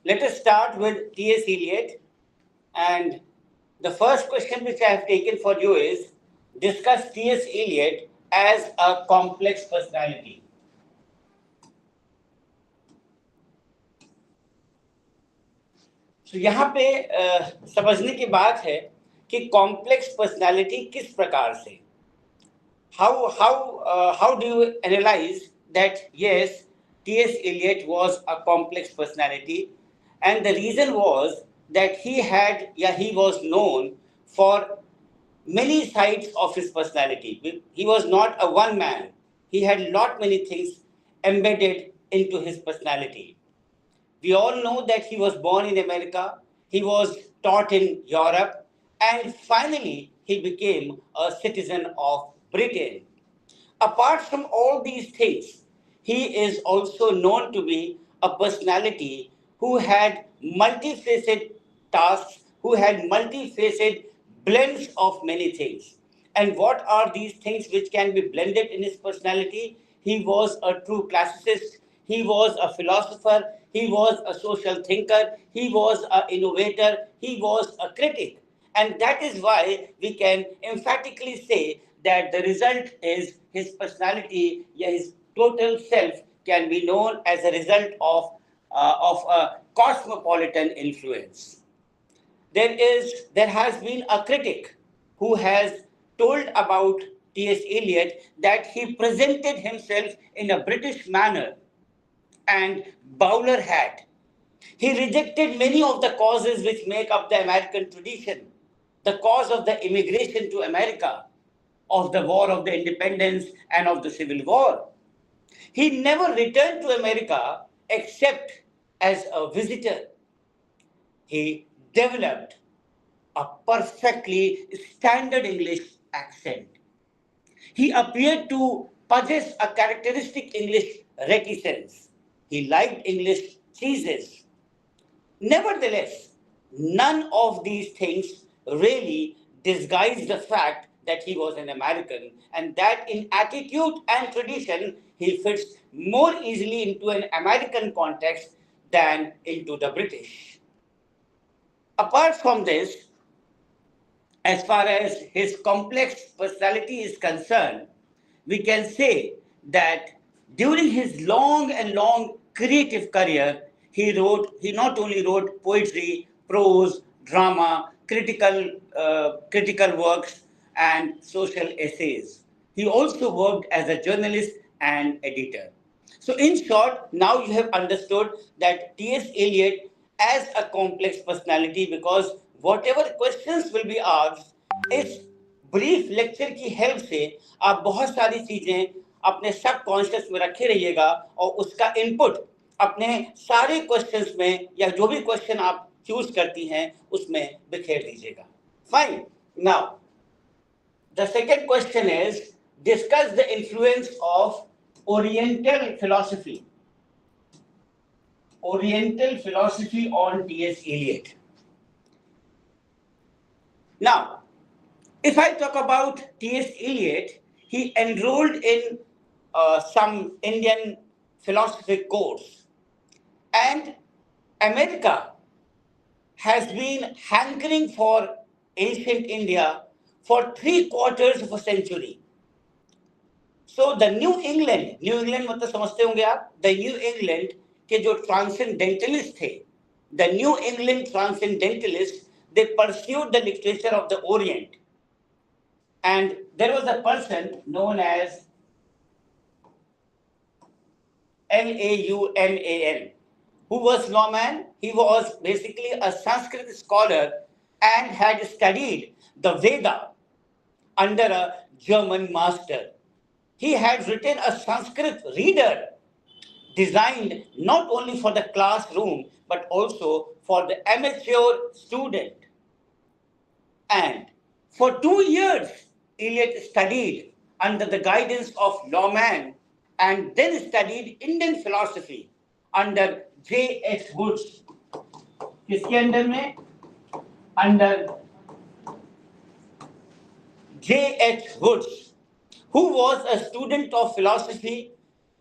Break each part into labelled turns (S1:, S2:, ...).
S1: let us start with T.S. Eliot. And the first question which I have taken for you is, discuss T.S. Eliot as a complex personality. तो यहाँ पे समझने की बात है कि कॉम्प्लेक्स पर्सनालिटी किस प्रकार से, how do you analyze that yes, T.S. Eliot was a complex personality, and the reason was that he was known for many sides of his personality. He was not a one man. He had lot many things embedded into his personality. We all know that he was born in America, he was taught in Europe, and finally he became a citizen of Britain. Apart from all these things, he is also known to be a personality who had multifaceted tasks, who had multifaceted blends of many things. And what are these things which can be blended in his personality? He was a true classicist, he was a philosopher, he was a social thinker, he was an innovator, he was a critic. And that is why we can emphatically say that the result is his personality, his total self can be known as a result of a cosmopolitan influence. There has been a critic who has told about T.S. Eliot that he presented himself in a British manner and bowler hat. He rejected many of the causes which make up the American tradition, the cause of the immigration to America, of the War of the Independence and of the Civil War. He never returned to America except as a visitor. He developed a perfectly standard English accent. He appeared to possess a characteristic English reticence. He liked English cheeses. Nevertheless, none of these things really disguise the fact that he was an American, and that in attitude and tradition he fits more easily into an American context than into the British. Apart from this, as far as his complex personality is concerned, we can say that during his long creative career, he not only wrote poetry, prose, drama, critical works, and social essays. He also worked as a journalist and editor. So in short, now you have understood that T.S. Eliot as a complex personality, because whatever questions will be asked, इस brief lecture की help से आप बहुत सारी चीजें अपने सब conscious में रखे रहिएगा और उसका इनपुट अपने सारे क्वेश्चंस में या जो भी क्वेश्चन आप चूज करती हैं उसमें बिखेर दीजिएगा. Fine. Now the second question is, discuss the influence of oriental philosophy on T.S. Eliot. Now, if I talk about T.S. Eliot, he enrolled in some Indian philosophy course, and America has been hankering for ancient India for 3/4 of a century. So the New England मतलब समझते होंगे आप, the New England के जो transcendentalist थे, the New England transcendentalists, they pursued the literature of the Orient. And there was a person known as Lauman, who was Lauman. He was basically a Sanskrit scholar and had studied the Veda under a German master. He had written a Sanskrit reader designed not only for the classroom but also for the amateur student. And for 2 years, Eliot studied under the guidance of Lauman and then studied Indian philosophy under J.H. Woods. किसके under में? Under J.H. Woods, who was a student of philosophy,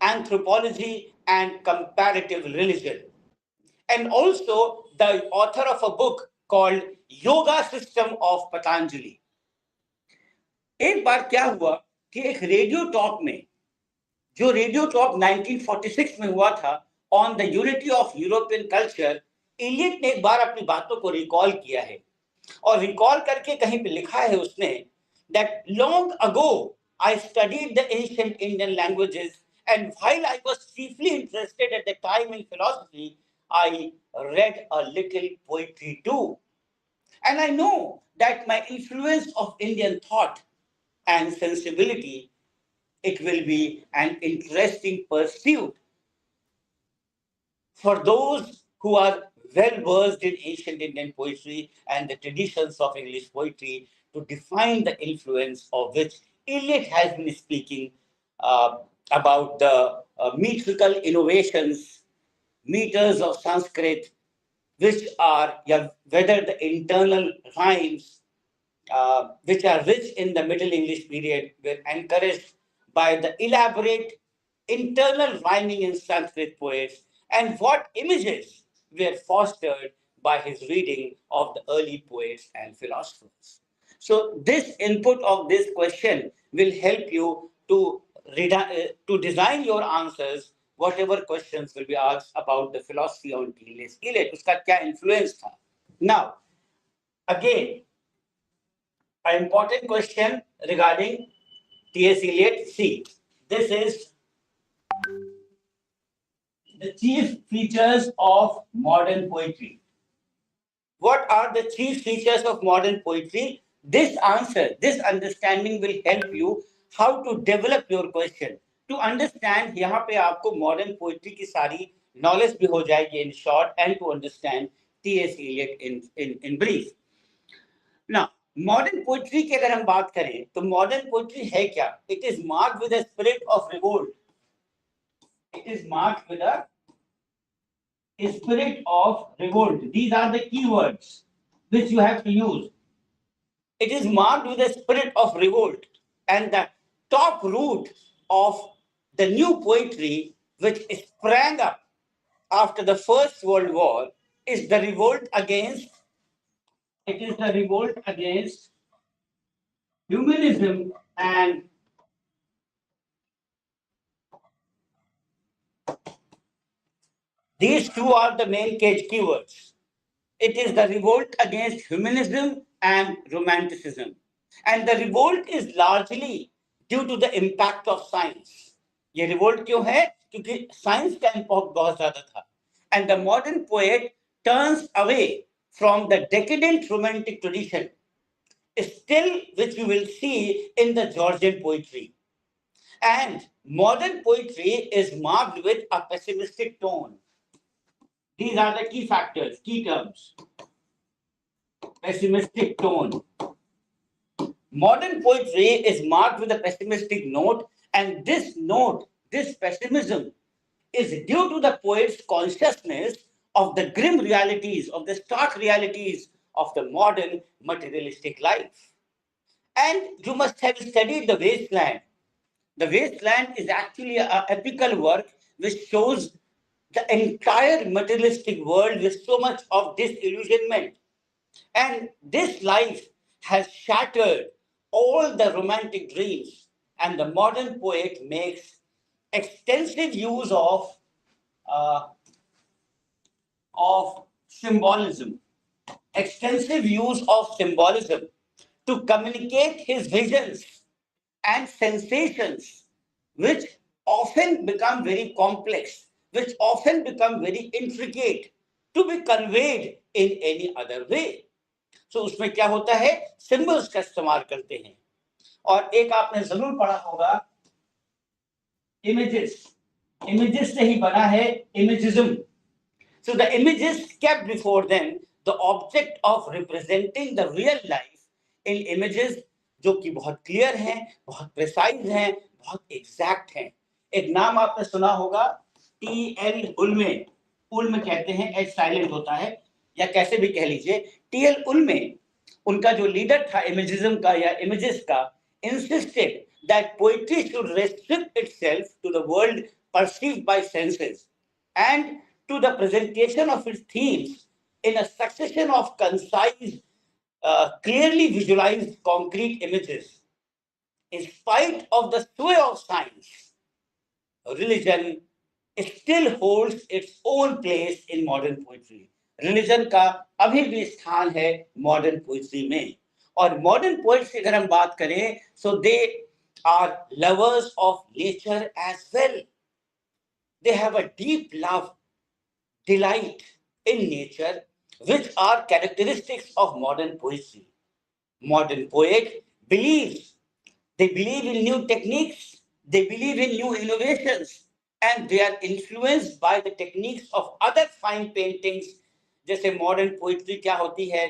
S1: anthropology, and comparative religion. and also the author of a book called Yoga System of Patanjali. एक बार क्या हुआ कि एक radio talk में, जो radio talk 1946 में हुआ था on the unity of European culture, Eliot ने एक बार अपनी बातों को रिकॉल किया है और रिकॉल करके कहीं पे लिखा है उसने that long ago I studied the ancient Indian languages, and while I was chiefly interested at the time in philosophy, I read a little poetry too. And I know that my influence of Indian thought and sensibility, it will be an interesting pursuit for those who are well versed in ancient Indian poetry and the traditions of English poetry to define the influence of which Eliot has been speaking about the metrical innovations, meters of Sanskrit, which are, whether the internal rhymes, which are rich in the Middle English period, were encouraged by the elaborate internal rhyming in Sanskrit poets, and what images were fostered by his reading of the early poets and philosophers. So this input of this question will help you to design your answers, whatever questions will be asked about the philosophy on T.S. Eliot, uska kya influence tha. Now, again, an important question regarding T.S. Eliot. See, this is the chief features of modern poetry. What are the chief features of modern poetry? This answer, this understanding will help you how to develop your question. To understand, यहाँ पे आपको modern poetry की सारी knowledge भी हो जाएगी in short, and to understand T.S. Eliot in brief. Now, modern poetry की अगर हम बात करें तो modern poetry है क्या? It is marked with a spirit of revolt. It is marked with a spirit of revolt. These are the keywords which you have to use. It is marked with a spirit of revolt, and the top root of the new poetry which sprang up after the First World War is the revolt against, it is the revolt against humanism and these two are the main keywords. It is the revolt against humanism and romanticism. And the revolt is largely due to the impact of science. ये revolt क्यों है? क्योंकि science का impact बहुत ज़्यादा था. And the modern poet turns away from the decadent romantic tradition, still which you will see in the Georgian poetry. And modern poetry is marked with a pessimistic tone. These are the key factors, key terms. Pessimistic tone. Modern poetry is marked with a pessimistic note, and this note, this pessimism, is due to the poet's consciousness of the grim realities, of the stark realities of the modern materialistic life. And you must have studied The Wasteland. The Wasteland is actually an epical work which shows the entire materialistic world with so much of disillusionment. And this life has shattered all the romantic dreams, and the modern poet makes extensive use of symbolism, to communicate his visions and sensations, which often become very complex, which often become very intricate to be conveyed in any other way. So उसमें क्या होता है? Symbols का इस्तेमाल करते हैं. और एक आपने जरूर पढ़ा होगा, images. Images से ही बना है imagism. So the images kept before them the object of representing the real life in images जो कि बहुत clear हैं, बहुत precise हैं, बहुत exact हैं. एक नाम आपने सुना होगा, T.L. उल्मे. उल्म कहते हैं, H silent होता है, या कैसे भी कह लीजिए. T.L. उल्मे, उनका जो लीडर था imagism का या images का, insisted that poetry should restrict itself to the world perceived by senses and to the presentation of its themes in a succession of concise, clearly visualized concrete images. In spite of the sway of science, religion still holds its own place in modern poetry. Religion का अभी भी स्थान है modern poetry में. और modern poets की अगर हम बात करें, so they are lovers of nature as well. They have a deep love, delight in nature, which are characteristics of modern poetry. Modern poet believes, they believe in new techniques, they believe in new innovations, and they are influenced by the techniques of other fine paintings. जैसे modern poetry क्या होती है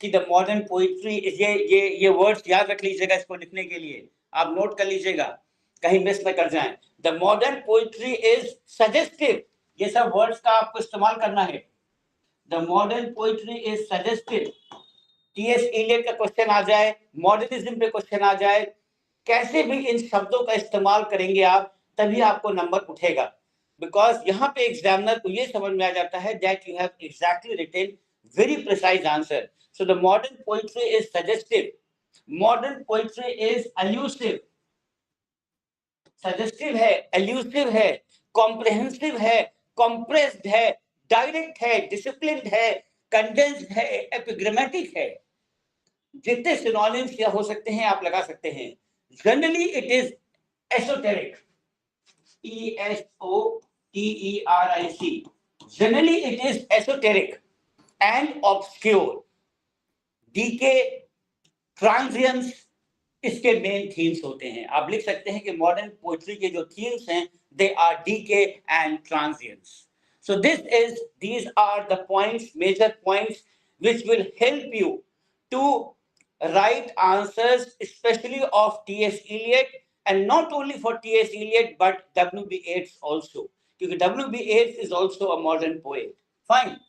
S1: कि the modern poetry, ये words याद रख लीजिएगा इसको लिखने के लिए, आप नोट कर लीजिएगा कहीं मिस न कर जाएं. The modern poetry is suggestive. ये सब वर्ड्स का आपको इस्तेमाल करना है. The modern poetry is suggestive. TS Eliot का क्वेश्चन आ जाए, मॉडर्निज्म पे क्वेश्चन आ जाए, कैसे भी इन शब्दों का इस्तेमाल करेंगे आप, तभी आपको नंबर उठेगा. बिकॉज यहाँ पे एग्जामिनर को ये समझ में आ जाता है that you have exactly written very precise answer. So the modern poetry is suggestive, modern poetry is elusive. Suggestive है, एल्यूसिव है, कॉम्प्रिहेंसिव है, कॉम्प्रेस्ड है, डायरेक्ट है, डिसिप्लिन्ड है, कंडेंस्ड है, एपिग्रामेटिक है. जितने सिनोनिम्स या हो सकते हैं आप लगा सकते हैं. Generally it is esoteric, ESOTERIC. Generally it is esoteric and obscure. Decay, transience इसके मेन थीम्स होते हैं. आप लिख सकते हैं कि मॉडर्न पोएट्री के जो थीम्स हैं they are decay and transience. So these are the points, major points which will help you to write answers, especially of T.S. Eliot, and not only for T.S. Eliot but W.B. Yeats also, because W.B. Yeats is also a modern poet. Fine.